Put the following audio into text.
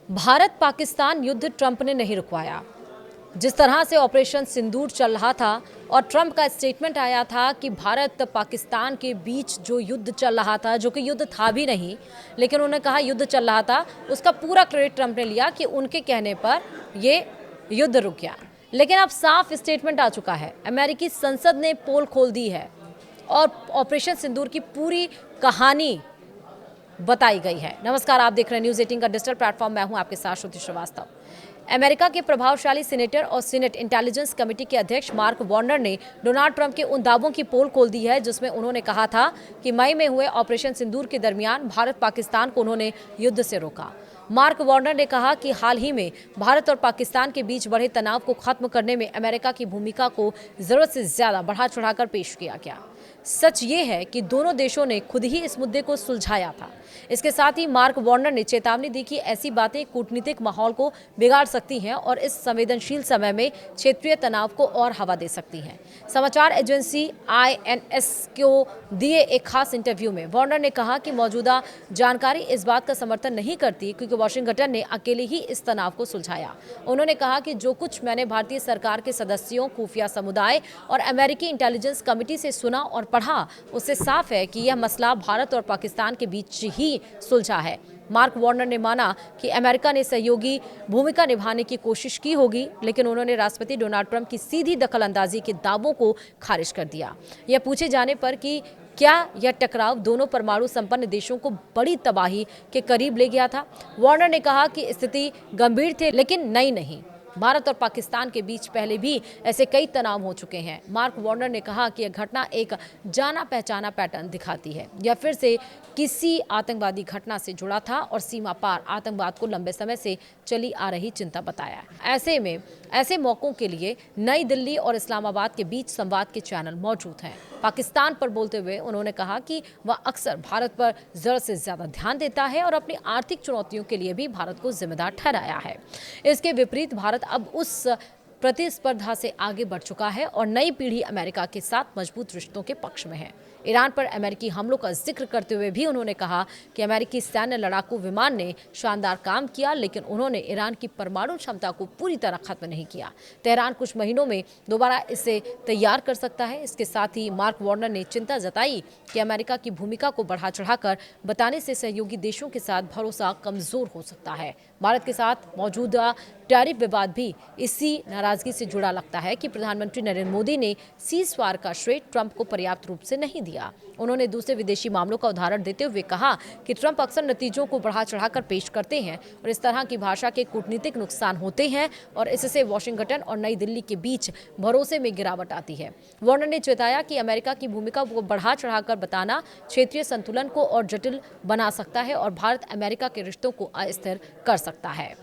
भारत पाकिस्तान युद्ध ट्रंप ने नहीं रुकवाया। जिस तरह से ऑपरेशन सिंदूर चल रहा था और ट्रंप का स्टेटमेंट आया था कि भारत पाकिस्तान के बीच जो युद्ध चल रहा था, जो कि युद्ध था भी नहीं, लेकिन उन्होंने कहा युद्ध चल रहा था, उसका पूरा क्रेडिट ट्रंप ने लिया कि उनके कहने पर ये युद्ध रुक गया। लेकिन अब साफ स्टेटमेंट आ चुका है, अमेरिकी संसद ने पोल खोल दी है और ऑपरेशन सिंदूर की पूरी कहानी बताई गई है। नमस्कार, आप देख रहे हैं न्यूज़ 18 का डिजिटल प्लेटफॉर्म। मैं हूं आपके साथ श्रुति श्रीवास्तव। अमेरिका के प्रभावशाली सीनेटर और सीनेट इंटेलिजेंस कमेटी के अध्यक्ष मार्क वार्नर ने डोनाल्ड ट्रंप के उन दावों की पोल खोल दी है जिसमें उन्होंने कहा था कि मई में हुए ऑपरेशन सिंदूर के दरमियान भारत पाकिस्तान को उन्होंने युद्ध से रोका। मार्क वार्नर ने कहा कि हाल ही में भारत और पाकिस्तान के बीच बढ़े तनाव को खत्म करने में अमेरिका की भूमिका को जरूरत से ज्यादा बढ़ा चढ़ाकर पेश किया गया। सच ये है कि दोनों देशों ने खुद ही इस मुद्दे को सुलझाया था। इसके साथ ही मार्क वार्नर ने चेतावनी दी कि ऐसी बातें कूटनीतिक माहौल को बिगाड़ सकती हैं और इस संवेदनशील समय में क्षेत्रीय तनाव को और हवा दे सकती हैं। समाचार एजेंसी INS को दिए एक खास इंटरव्यू में वार्नर ने कहा कि मौजूदा जानकारी इस बात का समर्थन नहीं करती क्योंकि वाशिंगटन ने अकेले ही इस तनाव को सुलझाया। उन्होंने कहा कि जो कुछ मैंने भारतीय सरकार के सदस्यों, खुफिया समुदाय और अमेरिकी इंटेलिजेंस कमेटी से सुना और पढ़ा, उससे साफ है कि यह मसला भारत और पाकिस्तान के बीच ही सुलझा है। मार्क वार्नर ने माना कि अमेरिका ने सहयोगी भूमिका निभाने की कोशिश की होगी, लेकिन उन्होंने राष्ट्रपति डोनाल्ड ट्रंप की सीधी दखलंदाजी के दावों को खारिज कर दिया। यह पूछे जाने पर कि क्या यह टकराव दोनों परमाणु संपन्न देशों को बड़ी तबाही के करीब ले गया था, वार्नर ने कहा कि स्थिति गंभीर थी लेकिन नई नहीं। भारत और पाकिस्तान के बीच पहले भी ऐसे कई तनाव हो चुके हैं। मार्क वार्नर ने कहा कि यह घटना एक जाना पहचाना पैटर्न दिखाती है। यह फिर से किसी आतंकवादी घटना से जुड़ा था और सीमा पार आतंकवाद को लंबे समय से चली आ रही चिंता बताया। ऐसे में ऐसे मौकों के लिए नई दिल्ली और इस्लामाबाद के बीच संवाद के चैनल मौजूद हैं। पाकिस्तान पर बोलते हुए उन्होंने कहा कि वह अक्सर भारत पर जरूरत से ज्यादा ध्यान देता है और अपनी आर्थिक चुनौतियों के लिए भी भारत को जिम्मेदार ठहराया है। इसके विपरीत भारत अब उस प्रतिस्पर्धा से आगे बढ़ चुका है और नई पीढ़ी अमेरिका के साथ मजबूत रिश्तों के पक्ष में है। ईरान पर अमेरिकी हमलों का जिक्र करते हुए भी उन्होंने कहा कि अमेरिकी सैन्य लड़ाकू विमान ने शानदार काम किया, लेकिन उन्होंने ईरान की परमाणु क्षमता को पूरी तरह खत्म नहीं किया। तेहरान कुछ महीनों में दोबारा इसे तैयार कर सकता है। इसके साथ ही मार्क वार्नर ने चिंता जताई कि अमेरिका की भूमिका को बढ़ा चढ़ाकर बताने से सहयोगी देशों के साथ भरोसा कमजोर हो सकता है। भारत के साथ मौजूदा टैरिफ विवाद भी इसी नाराजगी से जुड़ा लगता है कि प्रधानमंत्री नरेंद्र मोदी ने सीज़फायर का श्रेय ट्रंप को पर्याप्त रूप से नहीं दिया। उन्होंने दूसरे विदेशी मामलों का उदाहरण देते हुए कहा कि ट्रंप अक्सर नतीजों को बढ़ा चढ़ाकर पेश करते हैं और इस तरह की भाषा के कूटनीतिक नुकसान होते हैं और इससे वॉशिंगटन और नई दिल्ली के बीच भरोसे में गिरावट आती है। वार्नर ने चेताया कि अमेरिका की भूमिका को बढ़ा चढ़ाकर बताना क्षेत्रीय संतुलन को और जटिल बना सकता है और भारत अमेरिका के रिश्तों को अस्थिर कर सकता है।